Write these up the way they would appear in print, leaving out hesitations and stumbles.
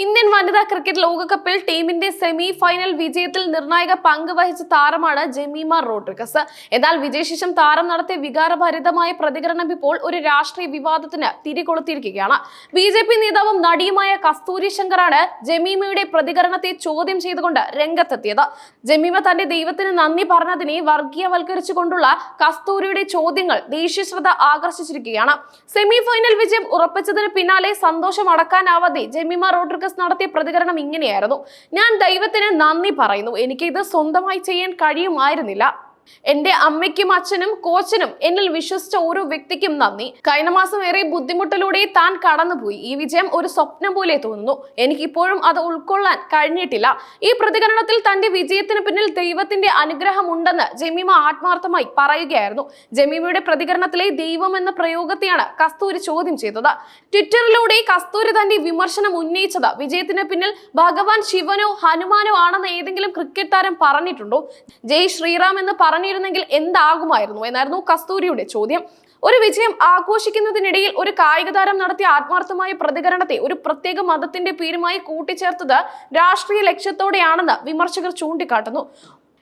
Indian വനിതാ cricket ലോകകപ്പിൽ ടീമിന്റെ സെമി ഫൈനൽ വിജയത്തിൽ നിർണായക പങ്ക് വഹിച്ച താരമാണ് ജെമീമ റോഡ്രിഗസ്. എന്നാൽ വിജയശേഷം താരം നടത്തിയ വികാരഭരിതമായ പ്രതികരണം ഇപ്പോൾ ഒരു രാഷ്ട്രീയ വിവാദത്തിന് തിരികൊളുത്തിയിരിക്കുകയാണ്. ബി.ജെ.പി. നേതാവും നടിയുമായ കസ്തൂരി ശങ്കറാണ് ജെമീമയുടെ പ്രതികരണത്തെ ചോദ്യം ചെയ്തുകൊണ്ട് രംഗത്തെത്തിയത്. ജെമീമ തന്റെ ദൈവത്തിന് നന്ദി പറഞ്ഞതിനെ വർഗീയവൽക്കരിച്ചുകൊണ്ടുള്ള കസ്തൂരിയുടെ ചോദ്യങ്ങൾ ദേശീയ ശ്രദ്ധ ആകർഷിച്ചിരിക്കുകയാണ്. സെമി ഫൈനൽ വിജയം ഉറപ്പിച്ചതിന് പിന്നാലെ സന്തോഷം അടക്കാനാവാതെ ജെമീമ റോഡ്രിഗസ് നടത്തിയ പ്രതികരണം ഇങ്ങനെയായിരുന്നു: ഞാൻ ദൈവത്തിന് നന്ദി പറയുന്നു, എനിക്ക് ഇത് സ്വന്തമായി ചെയ്യാൻ കഴിയുമായിരുന്നില്ല. എന്റെ അമ്മയ്ക്കും അച്ഛനും കോച്ചിനും എന്നിൽ വിശ്വസിച്ച ഓരോ വ്യക്തിക്കും നന്ദി. കഴിഞ്ഞ മാസം ഏറെ ബുദ്ധിമുട്ടിലൂടെ താൻ കടന്നുപോയി. ഈ വിജയം ഒരു സ്വപ്നം പോലെ തോന്നുന്നു. എനിക്കിപ്പോഴും അത് ഉൾക്കൊള്ളാൻ കഴിഞ്ഞിട്ടില്ല. ഈ പ്രതികരണത്തിൽ തന്റെ വിജയത്തിന് പിന്നിൽ ദൈവത്തിന്റെ അനുഗ്രഹം ഉണ്ടെന്ന് ജെമീമ ആത്മാർത്ഥമായി പറയുകയായിരുന്നു. ജെമീമയുടെ പ്രതികരണത്തിലെ ദൈവം എന്ന പ്രയോഗത്തെയാണ് കസ്തൂരി ചോദ്യം ചെയ്തത്. ട്വിറ്ററിലൂടെ കസ്തൂരി തന്റെ വിമർശനം ഉന്നയിച്ചത് വിജയത്തിന് പിന്നിൽ ഭഗവാൻ ശിവനോ ഹനുമാനോ ആണെന്ന് ഏതെങ്കിലും ക്രിക്കറ്റ് താരം പറഞ്ഞിട്ടുണ്ടോ? ജയ് ശ്രീറാം എന്ന് പറഞ്ഞിരുന്നെങ്കിൽ എന്താകുമായിരുന്നു എന്നായിരുന്നു കസ്തൂരിയുടെ ചോദ്യം. ഒരു വിജയം ആഘോഷിക്കുന്നതിനിടയിൽ ഒരു കായിക താരം നടത്തിയ ആത്മാർത്ഥമായ പ്രതികരണത്തെ ഒരു പ്രത്യേക മതത്തിന്റെ പേരുമായി കൂട്ടിച്ചേർത്തത് രാഷ്ട്രീയ ലക്ഷ്യത്തോടെയാണെന്ന് വിമർശകർ ചൂണ്ടിക്കാട്ടുന്നു.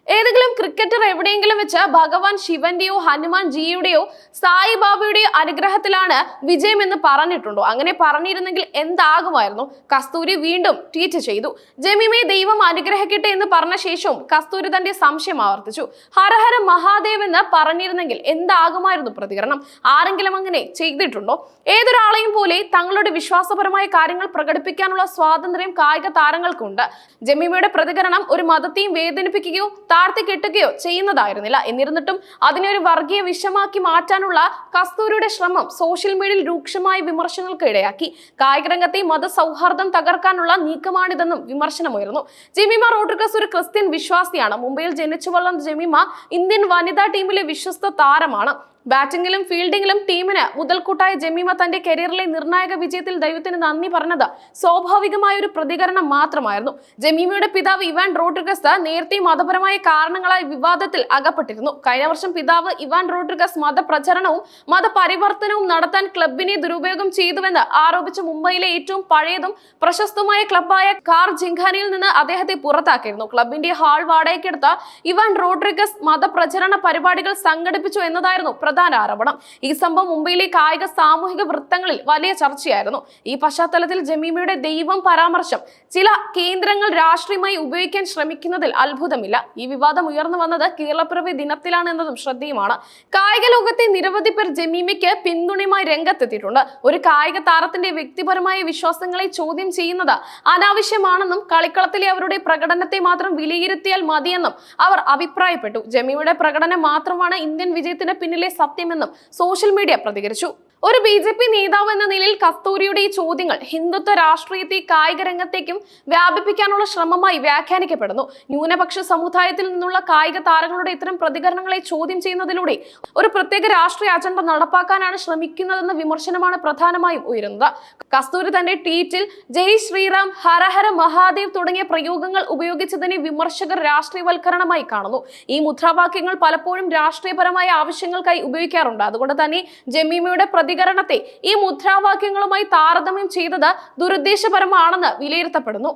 ഏതെങ്കിലും ക്രിക്കറ്റർ എവിടെയെങ്കിലും വെച്ച് ഭഗവാൻ ശിവന്റെയോ ഹനുമാൻ ജിയുടെയോ സായിബാബയുടെയോ അനുഗ്രഹത്തിലാണ് വിജയം എന്ന് പറഞ്ഞിട്ടുണ്ടോ? അങ്ങനെ പറഞ്ഞിരുന്നെങ്കിൽ എന്താകുമായിരുന്നു? കസ്തൂരി വീണ്ടും ട്വീറ്റ് ചെയ്തു. ജെമീമയെ ദൈവം അനുഗ്രഹിക്കട്ടെ എന്ന് പറഞ്ഞ ശേഷവും കസ്തൂരി തന്റെ സംശയം ആവർത്തിച്ചു. ഹരഹര മഹാദേവ് എന്ന് പറഞ്ഞിരുന്നെങ്കിൽ എന്താകുമായിരുന്നു പ്രതികരണം? ആരെങ്കിലും അങ്ങനെ ചെയ്തിട്ടുണ്ടോ? ഏതൊരാളെയും പോലെ തങ്ങളുടെ വിശ്വാസപരമായ കാര്യങ്ങൾ പ്രകടിപ്പിക്കാനുള്ള സ്വാതന്ത്ര്യം കായിക താരങ്ങൾക്കുണ്ട്. ജെമീമയുടെ പ്രതികരണം ഒരു മതത്തെയും വേദനിപ്പിക്കുകയോ താഴ്ത്തിക്കെട്ടുകയോ ചെയ്യുന്നതായിരുന്നില്ല. എന്നിരുന്നിട്ടും അതിനെ ഒരു വർഗീയ വിഷമാക്കി മാറ്റാനുള്ള കസ്തൂരിയുടെ ശ്രമം സോഷ്യൽ മീഡിയയിൽ രൂക്ഷമായ വിമർശനങ്ങൾക്ക് ഇടയാക്കി. കായിക രംഗത്തെ മതസൗഹാർദ്ദം തകർക്കാനുള്ള നീക്കമാണിതെന്നും വിമർശനമുയർന്നു. ജെമീമ റോഡ്രിഗസ് ഒരു ക്രിസ്ത്യൻ വിശ്വാസിയാണ്. മുംബൈയിൽ ജനിച്ചു വളർന്ന ജെമീമ ഇന്ത്യൻ വനിതാ ടീമിലെ വിശ്വസ്ത താരമാണ്. ബാറ്റിംഗിലും ഫീൽഡിംഗിലും ടീമിന് മുതൽക്കൂട്ടായ ജെമീമ തന്റെ കരിയറിലെ നിർണായക വിജയത്തിൽ ദൈവത്തിന് നന്ദി പറഞ്ഞത് സ്വാഭാവികമായ ഒരു പ്രതികരണം മാത്രമായിരുന്നു. ജെമീമയുടെ പിതാവ് ഇവാൻ റോഡ്രിഗസ് നേരത്തെ മതപരമായ കാരണങ്ങളാൽ വിവാദത്തിൽ അകപ്പെട്ടിരുന്നു. കഴിഞ്ഞ വർഷം പിതാവ് ഇവാൻ റോഡ്രിഗസ് മതപ്രചരണവും മതപരിവർത്തനവും നടത്താൻ ക്ലബിനെ ദുരുപയോഗം ചെയ്തുവെന്ന് ആരോപിച്ച് മുംബൈയിലെ ഏറ്റവും പഴയതും പ്രശസ്തമായ ക്ലബായ കാർ ജിങ്കാനയിൽ നിന്ന് അദ്ദേഹത്തെ പുറത്താക്കിയിരുന്നു. ക്ലബിന്റെ ഹാൾ വാടകയ്ക്കെടുത്ത ഇവാൻ റോഡ്രിഗസ് മതപ്രചരണ പരിപാടികൾ സംഘടിപ്പിച്ചു എന്നതായിരുന്നു പ്രധാന ആരോപണം. ഈ സംഭവം മുംബൈയിലെ കായിക സാമൂഹിക വൃത്തങ്ങളിൽ വലിയ ചർച്ചയായിരുന്നു. ഈ പശ്ചാത്തലത്തിൽ ജെമീമയുടെ ദൈവം പരാമർശം ചില കേന്ദ്രങ്ങൾ രാഷ്ട്രീയമായി ഉപയോഗിക്കാൻ ശ്രമിക്കുന്നതിൽ അത്ഭുതമില്ല. ഈ വിവാദം ഉയർന്നു വന്നത് കേരളപ്പിറവി ദിനത്തിലാണ് എന്നതും ശ്രദ്ധേയമാണ്. കായിക ലോകത്തെ നിരവധി പേർ ജെമീമയ്ക്ക് പിന്തുണയുമായി രംഗത്തെത്തിയിട്ടുണ്ട്. ഒരു കായിക താരത്തിന്റെ വ്യക്തിപരമായ വിശ്വാസങ്ങളെ ചോദ്യം ചെയ്യുന്നത് അനാവശ്യമാണെന്നും കളിക്കളത്തിലെ അവരുടെ പ്രകടനത്തെ മാത്രം വിലയിരുത്തിയാൽ മതിയെന്നും അവർ അഭിപ്രായപ്പെട്ടു. ജെമീമയുടെ പ്രകടനം മാത്രമാണ് ഇന്ത്യൻ വിജയത്തിന് പിന്നിലെ സത്യമെന്നും സോഷ്യൽ മീഡിയ പ്രതികരിച്ചു. ഒരു ബി.ജെ.പി. നേതാവ് എന്ന നിലയിൽ കസ്തൂരിയുടെ ഈ ചോദ്യങ്ങൾ ഹിന്ദുത്വ രാഷ്ട്രീയത്തെ കായിക രംഗത്തേക്കും വ്യാപിപ്പിക്കാനുള്ള ശ്രമമായി വ്യാഖ്യാനിക്കപ്പെടുന്നു. ന്യൂനപക്ഷ സമുദായത്തിൽ നിന്നുള്ള കായിക താരങ്ങളുടെ ഇത്തരം പ്രതികരണങ്ങളെ ചോദ്യം ചെയ്യുന്നതിലൂടെ ഒരു പ്രത്യേക രാഷ്ട്രീയ അജണ്ട നടപ്പാക്കാനാണ് ശ്രമിക്കുന്നതെന്ന വിമർശനമാണ് പ്രധാനമായും ഉയരുന്നത്. കസ്തൂരി തന്റെ ട്വീറ്റിൽ ജയ് ശ്രീറാം, ഹരഹര മഹാദേവ് തുടങ്ങിയ പ്രയോഗങ്ങൾ ഉപയോഗിച്ചതിനെ വിമർശകർ രാഷ്ട്രീയവൽക്കരണമായി കാണുന്നു. ഈ മുദ്രാവാക്യങ്ങൾ പലപ്പോഴും രാഷ്ട്രീയപരമായ ആവശ്യങ്ങൾക്കായി ഉപയോഗിക്കാറുണ്ട്. അതുകൊണ്ട് തന്നെ ജെമീമയുടെ പ്രതികരണത്തെ ഈ മുദ്രാവാക്യങ്ങളുമായി താരതമ്യം ചെയ്തത് ദുരുദ്ദേശപരമാണെന്ന് വിലയിരുത്തപ്പെടുന്നു.